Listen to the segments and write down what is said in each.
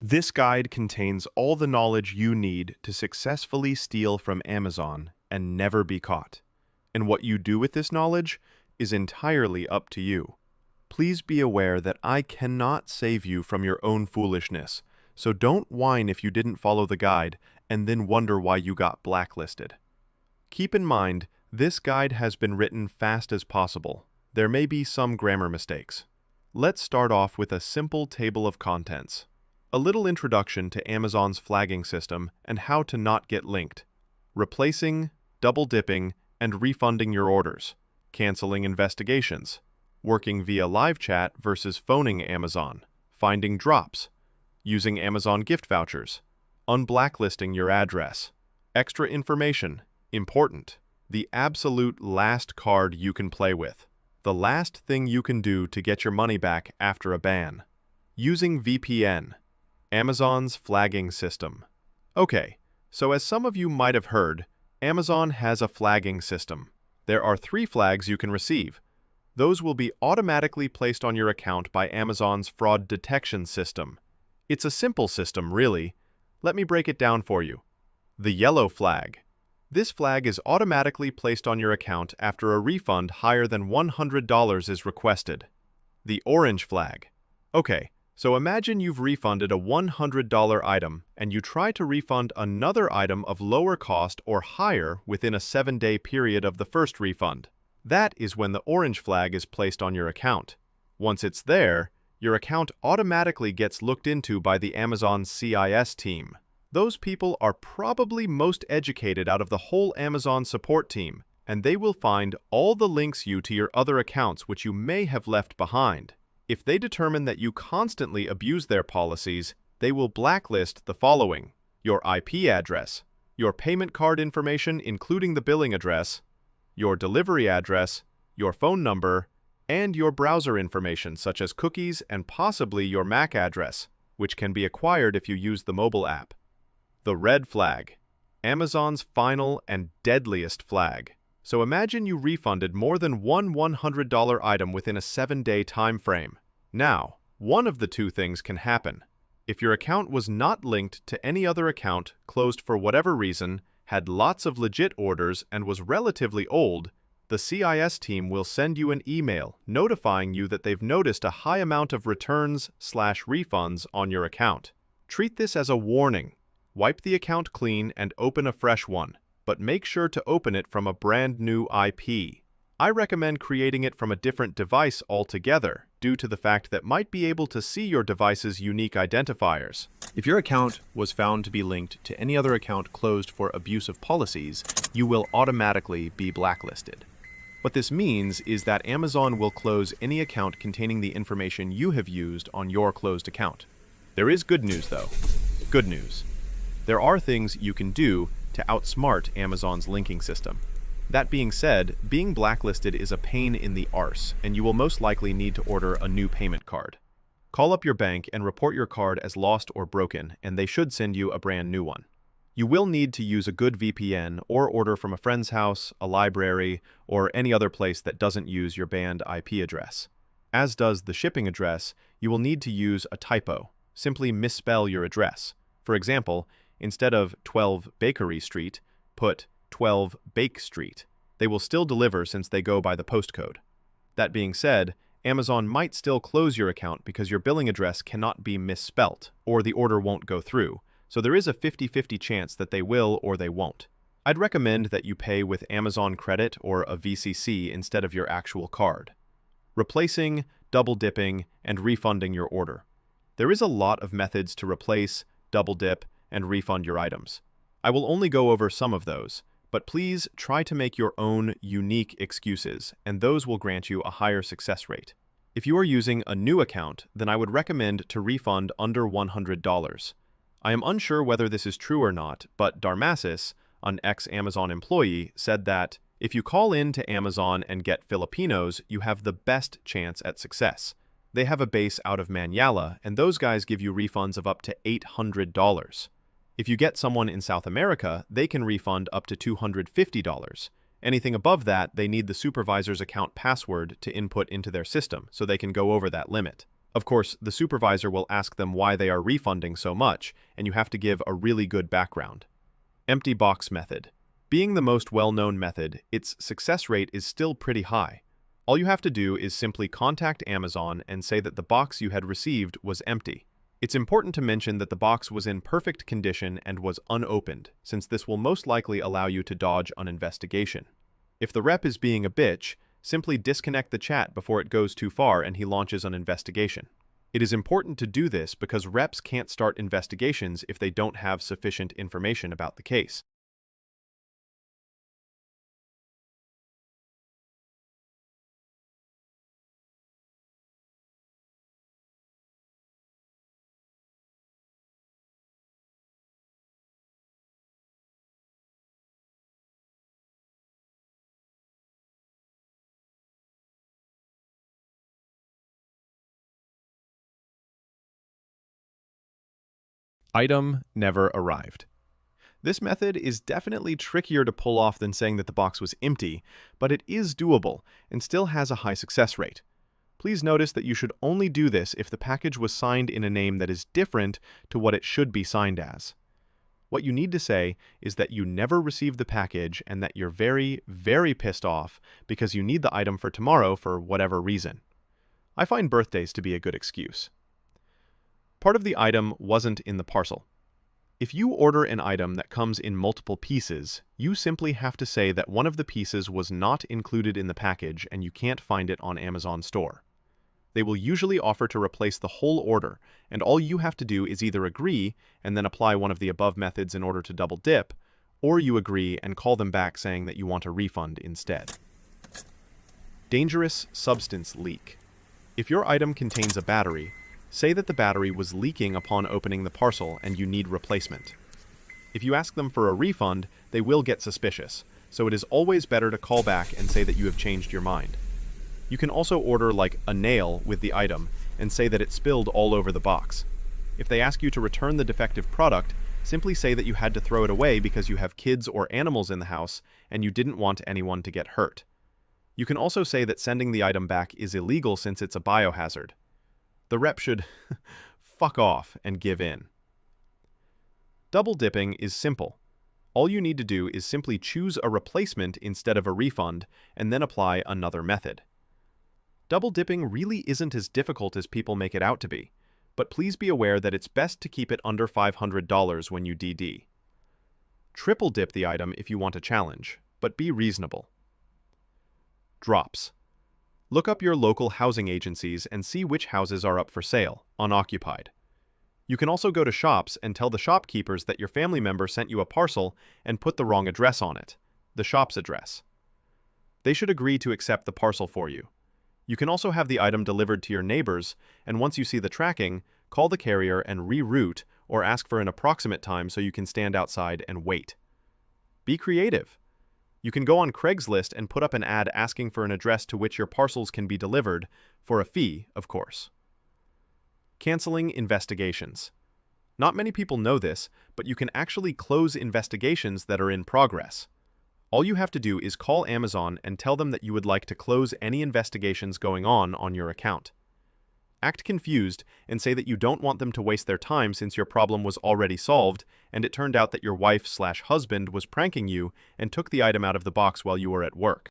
This guide contains all the knowledge you need to successfully steal from Amazon and never be caught. And what you do with this knowledge is entirely up to you. Please be aware that I cannot save you from your own foolishness, so don't whine if you didn't follow the guide and then wonder why you got blacklisted. Keep in mind, this guide has been written fast as possible. There may be some grammar mistakes. Let's start off with a simple table of contents. A little introduction to Amazon's flagging system and how to not get linked. Replacing, double-dipping, and refunding your orders. Canceling investigations. Working via live chat versus phoning Amazon. Finding drops. Using Amazon gift vouchers. Unblacklisting your address. Extra information. Important. The absolute last card you can play with. The last thing you can do to get your money back after a ban. Using VPN. Amazon's flagging system. Okay, so as some of you might have heard, Amazon has a flagging system. There are 3 flags you can receive. Those will be automatically placed on your account by Amazon's fraud detection system. It's a simple system, really. Let me break it down for you. The yellow flag. This flag is automatically placed on your account after a refund higher than $100 is requested. The orange flag. Okay, so imagine you've refunded a $100 item and you try to refund another item of lower cost or higher within a 7-day period of the first refund. That is when the orange flag is placed on your account. Once it's there, your account automatically gets looked into by the Amazon CIS team. Those people are probably most educated out of the whole Amazon support team, and they will find all the links to your other accounts which you may have left behind. If they determine that you constantly abuse their policies, they will blacklist the following: your IP address, your payment card information including the billing address, your delivery address, your phone number, and your browser information such as cookies and possibly your MAC address, which can be acquired if you use the mobile app. The red flag. Amazon's final and deadliest flag. So imagine you refunded more than one $100 item within a 7-day time frame. Now, one of the 2 things can happen. If your account was not linked to any other account, closed for whatever reason, had lots of legit orders, and was relatively old, the CIS team will send you an email notifying you that they've noticed a high amount of returns/refunds on your account. Treat this as a warning. Wipe the account clean and open a fresh one, but make sure to open it from a brand new IP. I recommend creating it from a different device altogether, due to the fact that might be able to see your device's unique identifiers. If your account was found to be linked to any other account closed for abuse of policies, you will automatically be blacklisted. What this means is that Amazon will close any account containing the information you have used on your closed account. There is good news, though. Good news. There are things you can do to outsmart Amazon's linking system. That being said, being blacklisted is a pain in the arse, and you will most likely need to order a new payment card. Call up your bank and report your card as lost or broken, and they should send you a brand new one. You will need to use a good VPN or order from a friend's house, a library, or any other place that doesn't use your banned IP address. As does the shipping address, you will need to use a typo. Simply misspell your address. For example, instead of 12 Bakery Street, put 12 Bake Street. They will still deliver since they go by the postcode. That being said, Amazon might still close your account because your billing address cannot be misspelt, or the order won't go through, so there is a 50-50 chance that they will or they won't. I'd recommend that you pay with Amazon Credit or a VCC instead of your actual card. Replacing, double-dipping, and refunding your order. There is a lot of methods to replace, double-dip, and refund your items. I will only go over some of those, but please try to make your own unique excuses, and those will grant you a higher success rate. If you are using a new account, then I would recommend to refund under $100. I am unsure whether this is true or not, but Darmasis, an ex-Amazon employee, said that if you call in to Amazon and get Filipinos, you have the best chance at success. They have a base out of Manila, and those guys give you refunds of up to $800. If you get someone in South America, they can refund up to $250. Anything above that, they need the supervisor's account password to input into their system, so they can go over that limit. Of course, the supervisor will ask them why they are refunding so much, and you have to give a really good background. Empty box method. Being the most well-known method, its success rate is still pretty high. All you have to do is simply contact Amazon and say that the box you had received was empty. It's important to mention that the box was in perfect condition and was unopened, since this will most likely allow you to dodge an investigation. If the rep is being a bitch, simply disconnect the chat before it goes too far and he launches an investigation. It is important to do this because reps can't start investigations if they don't have sufficient information about the case. Item never arrived. This method is definitely trickier to pull off than saying that the box was empty, but it is doable and still has a high success rate. Please notice that you should only do this if the package was signed in a name that is different to what it should be signed as. What you need to say is that you never received the package and that you're very, very pissed off because you need the item for tomorrow for whatever reason. I find birthdays to be a good excuse. Part of the item wasn't in the parcel. If you order an item that comes in multiple pieces, you simply have to say that one of the pieces was not included in the package and you can't find it on Amazon store. They will usually offer to replace the whole order, and all you have to do is either agree and then apply one of the above methods in order to double dip, or you agree and call them back saying that you want a refund instead. Dangerous substance leak. If your item contains a battery, say that the battery was leaking upon opening the parcel and you need replacement. If you ask them for a refund, they will get suspicious, so it is always better to call back and say that you have changed your mind. You can also order like a nail with the item and say that it spilled all over the box. If they ask you to return the defective product, simply say that you had to throw it away because you have kids or animals in the house and you didn't want anyone to get hurt. You can also say that sending the item back is illegal since it's a biohazard. The rep should fuck off and give in. Double dipping is simple. All you need to do is simply choose a replacement instead of a refund and then apply another method. Double dipping really isn't as difficult as people make it out to be, but please be aware that it's best to keep it under $500 when you DD. Triple dip the item if you want a challenge, but be reasonable. Drops. Look up your local housing agencies and see which houses are up for sale, unoccupied. You can also go to shops and tell the shopkeepers that your family member sent you a parcel and put the wrong address on it, the shop's address. They should agree to accept the parcel for you. You can also have the item delivered to your neighbors, and once you see the tracking, call the carrier and reroute or ask for an approximate time so you can stand outside and wait. Be creative. You can go on Craigslist and put up an ad asking for an address to which your parcels can be delivered, for a fee, of course. Canceling investigations. Not many people know this, but you can actually close investigations that are in progress. All you have to do is call Amazon and tell them that you would like to close any investigations going on your account. Act confused and say that you don't want them to waste their time since your problem was already solved and it turned out that your wife/husband was pranking you and took the item out of the box while you were at work.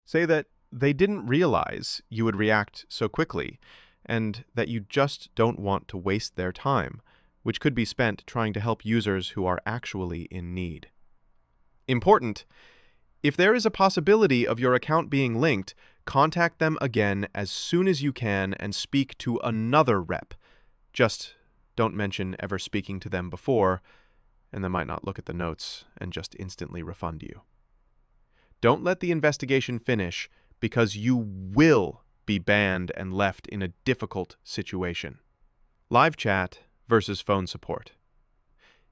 Say that they didn't realize you would react so quickly and that you just don't want to waste their time, which could be spent trying to help users who are actually in need. Important: if there is a possibility of your account being linked, contact them again as soon as you can and speak to another rep. Just don't mention ever speaking to them before, and they might not look at the notes and just instantly refund you. Don't let the investigation finish because you will be banned and left in a difficult situation. Live chat versus phone support.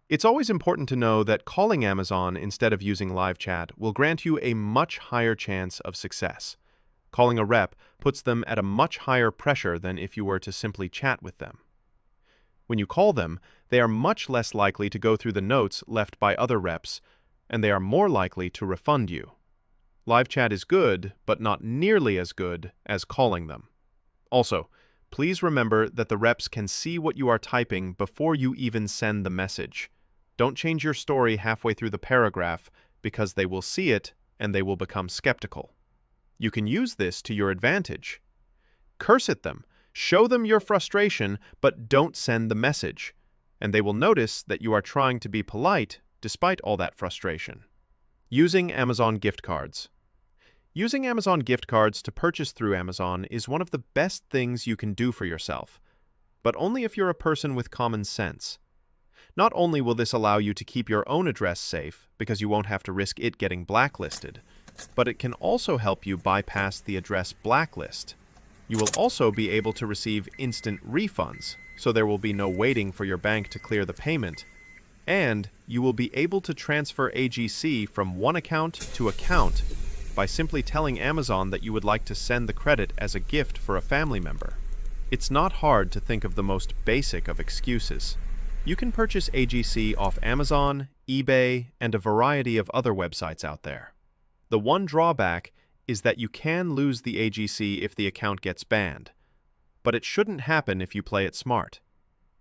It's always important to know that calling Amazon instead of using live chat will grant you a much higher chance of success. Calling a rep puts them at a much higher pressure than if you were to simply chat with them. When you call them, they are much less likely to go through the notes left by other reps and they are more likely to refund you. Live chat is good, but not nearly as good as calling them. Also, please remember that the reps can see what you are typing before you even send the message. Don't change your story halfway through the paragraph because they will see it and they will become skeptical. You can use this to your advantage. Curse at them, show them your frustration, but don't send the message, and they will notice that you are trying to be polite despite all that frustration. Using Amazon gift cards. Using Amazon gift cards to purchase through Amazon is one of the best things you can do for yourself, but only if you're a person with common sense. Not only will this allow you to keep your own address safe because you won't have to risk it getting blacklisted, but it can also help you bypass the address blacklist. You will also be able to receive instant refunds, so there will be no waiting for your bank to clear the payment, and you will be able to transfer AGC from one account to account by simply telling Amazon that you would like to send the credit as a gift for a family member. It's not hard to think of the most basic of excuses. You can purchase AGC off Amazon, eBay, and a variety of other websites out there. The one drawback is that you can lose the AGC if the account gets banned, but it shouldn't happen if you play it smart.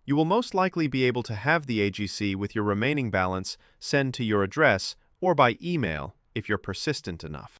You will most likely be able to have the AGC with your remaining balance sent to your address or by email if you're persistent enough.